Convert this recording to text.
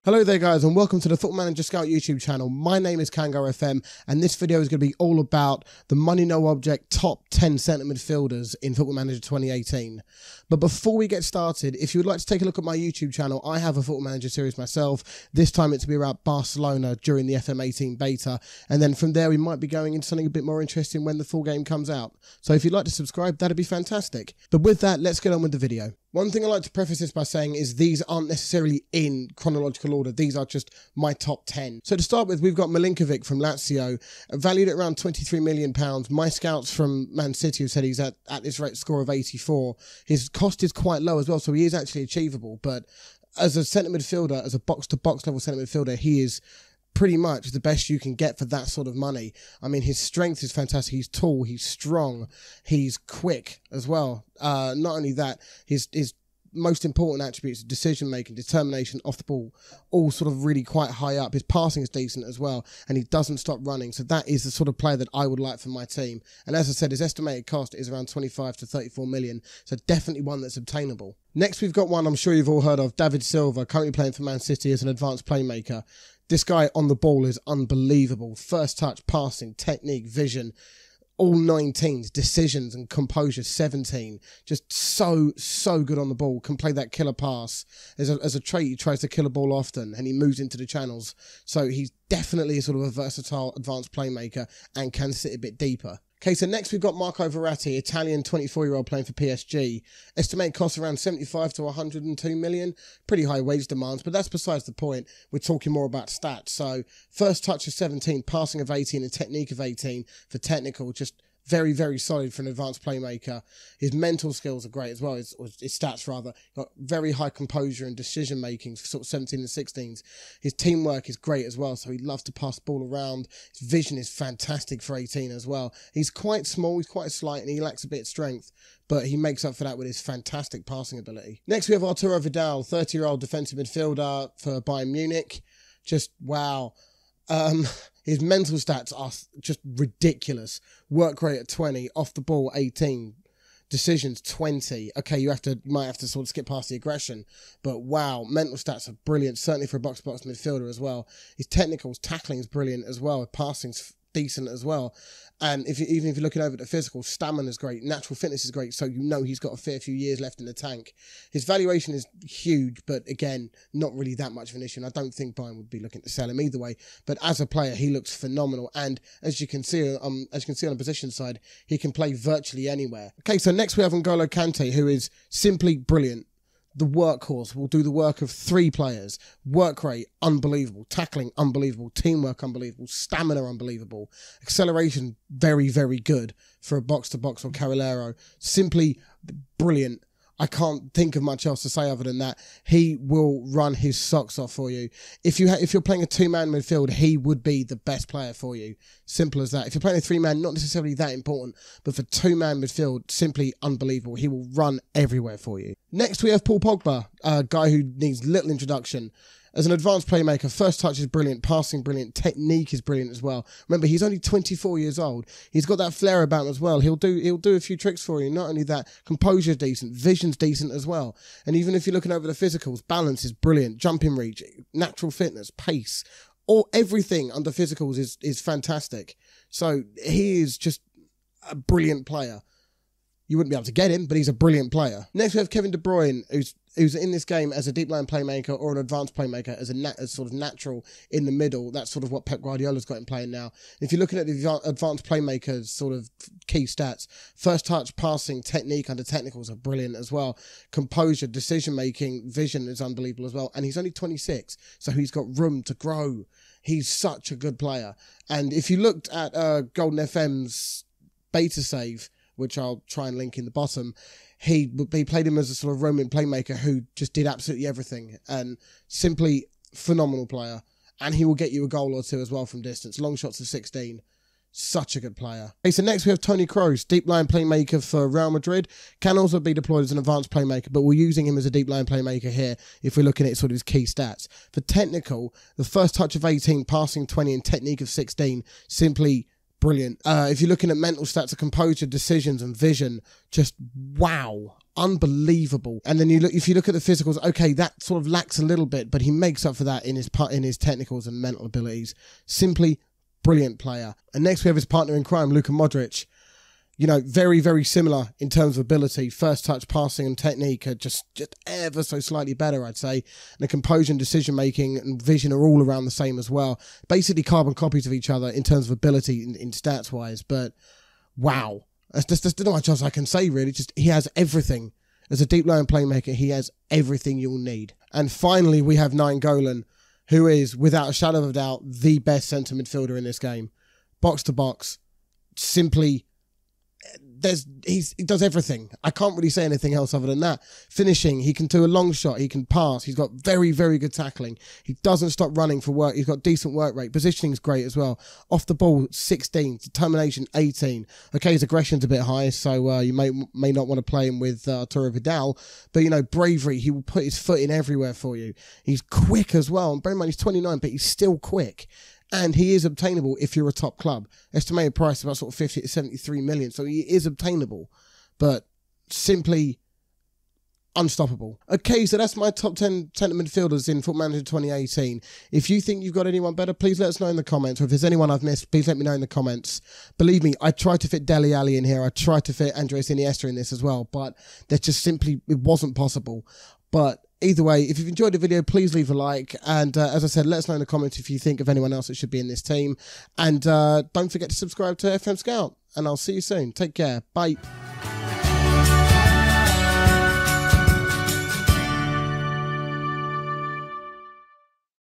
Hello there guys and welcome to the Football Manager Scout YouTube channel. My name is Kangar FM and this video is going to be all about the money no object top 10 centre midfielders in Football Manager 2018. But before we get started, if you would like to take a look at my YouTube channel, I have a Football Manager series myself. This time it's to be about Barcelona during the FM18 beta, and then from there we might be going into something a bit more interesting when the full game comes out. So if you'd like to subscribe, that'd be fantastic. But with that, let's get on with the video. One thing I like to preface this by saying is these aren't necessarily in chronological order. These are just my top 10. So to start with, we've got Milinković from Lazio, valued at around £23 million. My scouts from Man City have said he's at this rate score of 84. His cost is quite low as well, so he is actually achievable. But as a centre midfielder, as a box-to-box level centre midfielder, he is pretty much the best you can get for that sort of money. I mean, his strength is fantastic. He's tall, he's strong, he's quick as well. Not only that, his most important attributes, decision making, determination, off the ball, all sort of really quite high up. His passing is decent as well, and he doesn't stop running. So that is the sort of player that I would like for my team. And as I said, his estimated cost is around 25 to 34 million. So definitely one that's obtainable. Next, we've got one I'm sure you've all heard of, David Silva, currently playing for Man City as an advanced playmaker. This guy on the ball is unbelievable. First touch, passing, technique, vision, all 19s, decisions and composure 17. Just so good on the ball. Can play that killer pass. As a trait, he tries to kill a ball often and he moves into the channels. So he's definitely sort of a versatile advanced playmaker and can sit a bit deeper. Okay, so next we've got Marco Verratti, Italian 24-year-old playing for PSG. Estimated cost around 75 to 102 million. Pretty high wage demands, but that's besides the point. We're talking more about stats. So first touch of 17, passing of 18 and technique of 18 for technical. Just very solid for an advanced playmaker. His mental skills are great as well, his stats rather. Got very high composure and decision making for sort of 17 and 16s. His teamwork is great as well, so he loves to pass the ball around. His vision is fantastic for 18 as well. He's quite small, he's quite slight, and he lacks a bit of strength, but he makes up for that with his fantastic passing ability. Next we have Arturo Vidal, 30-year-old defensive midfielder for Bayern Munich. Just wow. His mental stats are just ridiculous. Work rate at 20, off the ball 18, decisions 20. Okay, you might have to sort of skip past the aggression, but wow, mental stats are brilliant, certainly for a box-to-box midfielder as well. His technicals, tackling is brilliant as well, passing's decent as well. And even if you're looking over the physical, stamina is great, natural fitness is great, so you know he's got a fair few years left in the tank. His valuation is huge, but again, not really that much of an issue, and I don't think Bayern would be looking to sell him either way. But as a player, he looks phenomenal, and as you can see on the position side, he can play virtually anywhere. Okay, so next we have N'Golo Kanté, who is simply brilliant. The workhorse will do the work of 3 players. Work rate, unbelievable. Tackling, unbelievable. Teamwork, unbelievable. Stamina, unbelievable. Acceleration, very good for a box-to-box or Carrilero. Simply brilliant. I can't think of much else to say other than that. He will run his socks off for you. If you're playing a 2-man midfield, he would be the best player for you. Simple as that. If you're playing a 3-man, not necessarily that important, but for 2-man midfield, simply unbelievable. He will run everywhere for you. Next, we have Paul Pogba, a guy who needs little introduction. As an advanced playmaker, first touch is brilliant, passing brilliant, technique is brilliant as well. Remember, he's only 24 years old. He's got that flair about him as well. He'll do a few tricks for you. Not only that, composure's decent, vision's decent as well. And even if you're looking over the physicals, balance is brilliant, jumping reach, natural fitness, pace, everything under physicals is fantastic. So he is just a brilliant player. You wouldn't be able to get him, but he's a brilliant player. Next, we have Kevin De Bruyne, who's in this game as a deep line playmaker or an advanced playmaker, as sort of natural in the middle. That's sort of what Pep Guardiola's got him playing now. If you're looking at the advanced playmakers sort of key stats, first touch, passing, technique under technicals are brilliant as well. Composure, decision making, vision is unbelievable as well. And he's only 26, so he's got room to grow. He's such a good player. And if you looked at Golden FM's beta save, which I'll try and link in the bottom, he played him as a sort of roaming playmaker who just did absolutely everything, and simply phenomenal player. And he will get you a goal or two as well from distance. Long shots of 16. Such a good player. Okay, so next we have Toni Kroos, deep line playmaker for Real Madrid. Can also be deployed as an advanced playmaker, but we're using him as a deep line playmaker here if we're looking at sort of his key stats. For technical, the first touch of 18, passing 20 and technique of 16, simply brilliant. If you're looking at mental stats of composure, decisions and vision, just wow. unbelievable. And then if you look at the physicals, okay, that sort of lacks a little bit, but he makes up for that in his technicals and mental abilities. Simply brilliant player. And next we have his partner in crime, Luka Modrić. You know, very, very similar in terms of ability. First touch, passing and technique are just ever so slightly better, I'd say. And the composure and decision-making and vision are all around the same as well. Basically carbon copies of each other in terms of ability in stats-wise. But, wow. There's not much else I can say, really. Just he has everything. As a deep-lying playmaker, he has everything you'll need. And finally, we have Nainggolan, who is, without a shadow of a doubt, the best centre midfielder in this game. Box to box. Simply... he does everything. I can't really say anything else other than that. Finishing, he can do a long shot, he can pass, he's got very, very good tackling. He doesn't stop running for work, he's got decent work rate. Positioning's great as well. Off the ball, 16. Determination, 18. Okay, his aggression's a bit high, so you may not want to play him with Arturo Vidal. But, you know, bravery, he will put his foot in everywhere for you. He's quick as well. And bear in mind, he's 29, but he's still quick. And he is obtainable if you're a top club. Estimated price about sort of 50 to 73 million. So he is obtainable, but simply unstoppable. Okay, so that's my top 10 centre midfielders in Football Manager 2018. If you think you've got anyone better, please let us know in the comments. Or if there's anyone I've missed, please let me know in the comments. Believe me, I tried to fit Dele Alli in here. I tried to fit Andres Iniesta in this as well, but it wasn't possible. But either way, if you've enjoyed the video, please leave a like. And as I said, let us know in the comments if you think of anyone else that should be in this team. And don't forget to subscribe to FM Scout. And I'll see you soon. Take care. Bye.